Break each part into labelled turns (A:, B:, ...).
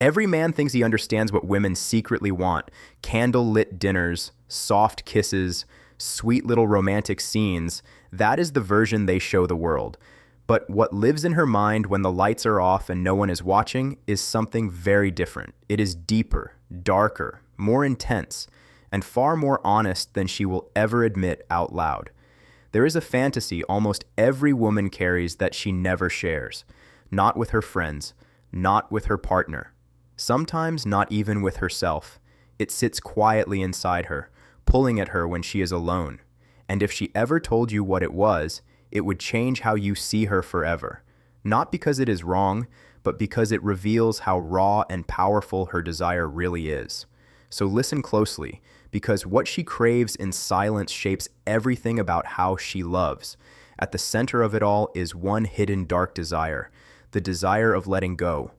A: Every man thinks he understands what women secretly want: candle-lit dinners, soft kisses, sweet little romantic scenes. That is the version they show the world. But what lives in her mind when the lights are off and no one is watching is something very different. It is deeper, darker, more intense, and far more honest than she will ever admit out loud. There is a fantasy almost every woman carries that she never shares. Not with her friends, not with her partner, sometimes not even with herself. It sits quietly inside her, pulling at her when she is alone. And if she ever told you what it was, it would change how you see her forever. Not because it is wrong, but because it reveals how raw and powerful her desire really is. So listen closely, because what she craves in silence shapes everything about how she loves. At the center of it all is one hidden dark desire, the desire of letting go,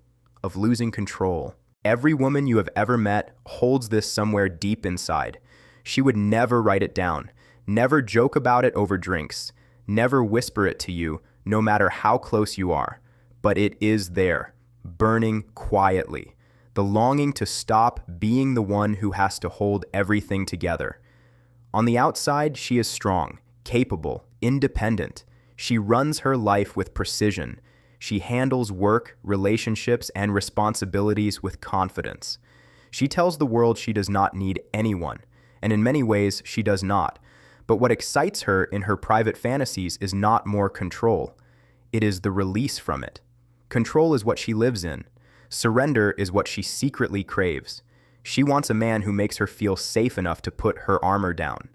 A: of losing control. Every woman you have ever met holds this somewhere deep inside. She would never write it down, never joke about it over drinks, never whisper it to you, no matter how close you are. But it is there, burning quietly. The longing to stop being the one who has to hold everything together. On the outside, she is strong, capable, independent. She runs her life with precision. She handles work, relationships, and responsibilities with confidence. She tells the world she does not need anyone, and in many ways, she does not. But what excites her in her private fantasies is not more control. It is the release from it. Control is what she lives in. Surrender is what she secretly craves. She wants a man who makes her feel safe enough to put her armor down.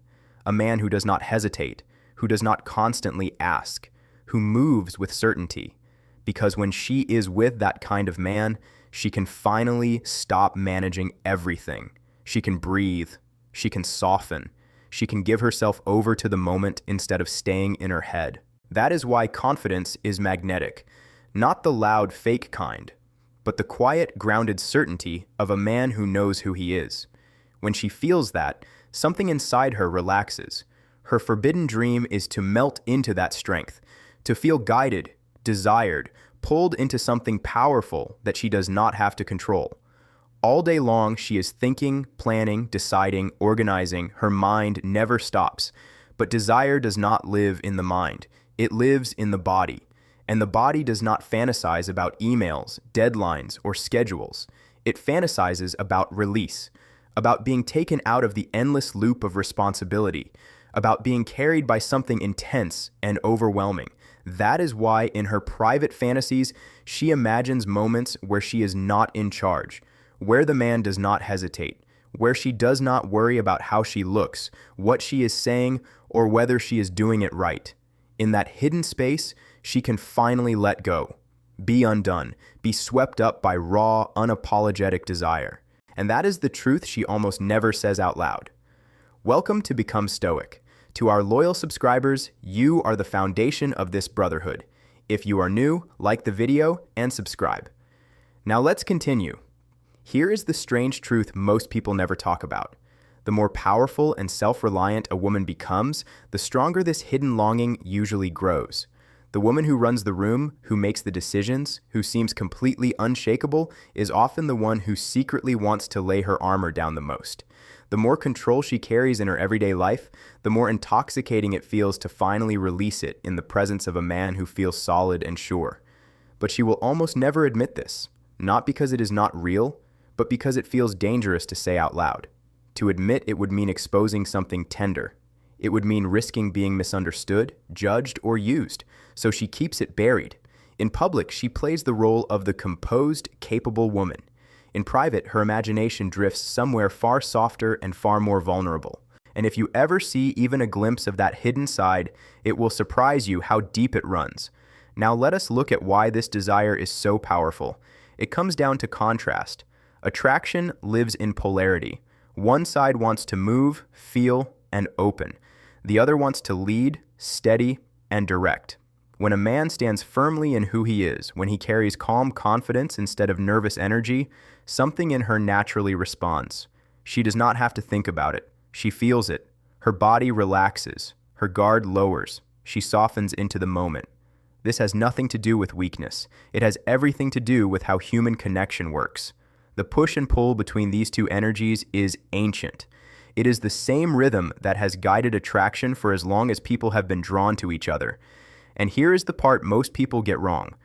A: A man who does not hesitate, who does not constantly ask, who moves with certainty. Because when she is with that kind of man, she can finally stop managing everything. She can breathe. She can soften. She can give herself over to the moment instead of staying in her head. That is why confidence is magnetic. Not the loud, fake kind, but the quiet, grounded certainty of a man who knows who he is. When she feels that, something inside her relaxes. Her forbidden dream is to melt into that strength, to feel guided, desired, pulled into something powerful that she does not have to control. All day long, she is thinking, planning, deciding, organizing. Her mind never stops. But desire does not live in the mind. It lives in the body. And the body does not fantasize about emails, deadlines, or schedules. It fantasizes about release, about being taken out of the endless loop of responsibility, about being carried by something intense and overwhelming. That is why in her private fantasies, she imagines moments where she is not in charge, where the man does not hesitate, where she does not worry about how she looks, what she is saying, or whether she is doing it right. In that hidden space, she can finally let go, be undone, be swept up by raw, unapologetic desire. And that is the truth she almost never says out loud. Welcome to Become Stoic. To our loyal subscribers, you are the foundation of this brotherhood. If you are new, like the video and subscribe. Now let's continue. Here is the strange truth most people never talk about. The more powerful and self-reliant a woman becomes, the stronger this hidden longing usually grows. The woman who runs the room, who makes the decisions, who seems completely unshakable, is often the one who secretly wants to lay her armor down the most. The more control she carries in her everyday life, the more intoxicating it feels to finally release it in the presence of a man who feels solid and sure. But she will almost never admit this, not because it is not real, but because it feels dangerous to say out loud. To admit it would mean exposing something tender. It would mean risking being misunderstood, judged, or used, so she keeps it buried. In public, she plays the role of the composed, capable woman. In private, her imagination drifts somewhere far softer and far more vulnerable. And if you ever see even a glimpse of that hidden side, it will surprise you how deep it runs. Now let us look at why this desire is so powerful. It comes down to contrast. Attraction lives in polarity. One side wants to move, feel, and open. The other wants to lead, steady, and direct. When a man stands firmly in who he is, when he carries calm confidence instead of nervous energy, something in her naturally responds. She does not have to think about it. She feels it. Her body relaxes. Her guard lowers. She softens into the moment. This has nothing to do with weakness. It has everything to do with how human connection works. The push and pull between these two energies is ancient. It is the same rhythm that has guided attraction for as long as people have been drawn to each other. And here is the part most people get wrong.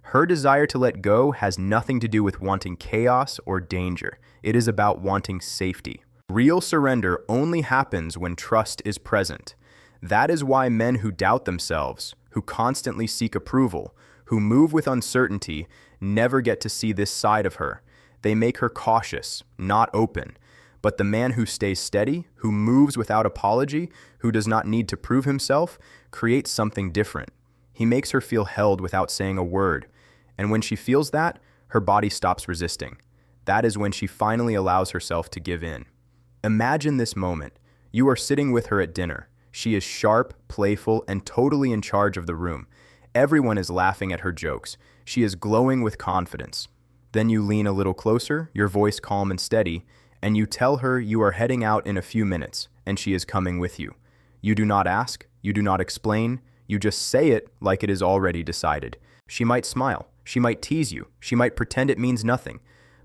A: Her desire to let go has nothing to do with wanting chaos or danger. It is about wanting safety. Real surrender only happens when trust is present. That is why men who doubt themselves, who constantly seek approval, who move with uncertainty, never get to see this side of her. They make her cautious, not open. But the man who stays steady, who moves without apology, who does not need to prove himself, creates something different. He makes her feel held without saying a word. And when she feels that, her body stops resisting. That is when she finally allows herself to give in. Imagine this moment. You are sitting with her at dinner. She is sharp, playful, and totally in charge of the room. Everyone is laughing at her jokes. She is glowing with confidence. Then you lean a little closer, your voice calm and steady, and you tell her you are heading out in a few minutes, and she is coming with you. You do not ask, you do not explain, you just say it like it is already decided. She might smile, she might tease you, she might pretend it means nothing.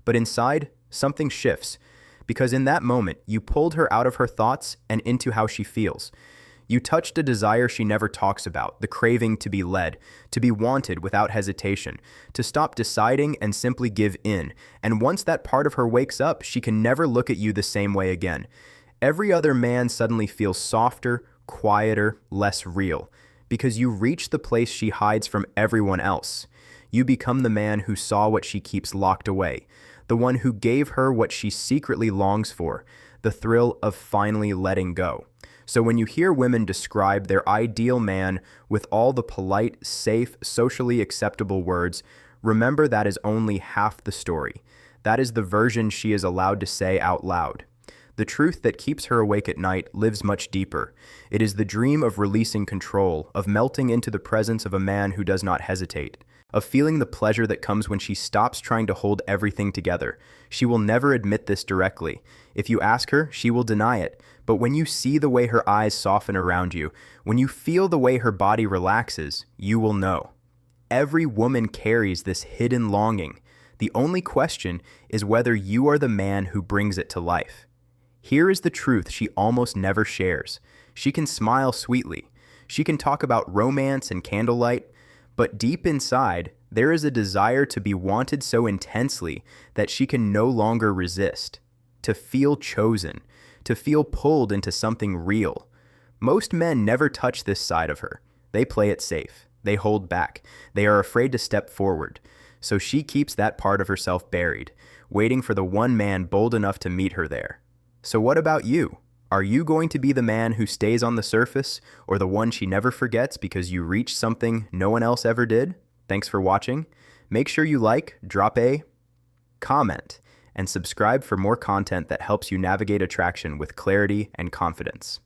A: But inside, something shifts, because in that moment, you pulled her out of her thoughts and into how she feels. You touched a desire she never talks about, the craving to be led, to be wanted without hesitation, to stop deciding and simply give in. And once that part of her wakes up, she can never look at you the same way again. Every other man suddenly feels softer, quieter, less real, because you reach the place she hides from everyone else. You become the man who saw what she keeps locked away, the one who gave her what she secretly longs for, the thrill of finally letting go. So when you hear women describe their ideal man with all the polite, safe, socially acceptable words, remember that is only half the story. That is the version she is allowed to say out loud. The truth that keeps her awake at night lives much deeper. It is the dream of releasing control, of melting into the presence of a man who does not hesitate, of feeling the pleasure that comes when she stops trying to hold everything together. She will never admit this directly. If you ask her, she will deny it. But when you see the way her eyes soften around you, when you feel the way her body relaxes, you will know. Every woman carries this hidden longing. The only question is whether you are the man who brings it to life. Here is the truth she almost never shares. She can smile sweetly. She can talk about romance and candlelight, but deep inside, there is a desire to be wanted so intensely that she can no longer resist, to feel chosen, to feel pulled into something real. Most men never touch this side of her. They play it safe. They hold back. They are afraid to step forward. So she keeps that part of herself buried, waiting for the one man bold enough to meet her there. So what about you? Are you going to be the man who stays on the surface, or the one she never forgets because you reached something no one else ever did? Thanks for watching. Make sure you like, drop a comment, and subscribe for more content that helps you navigate attraction with clarity and confidence.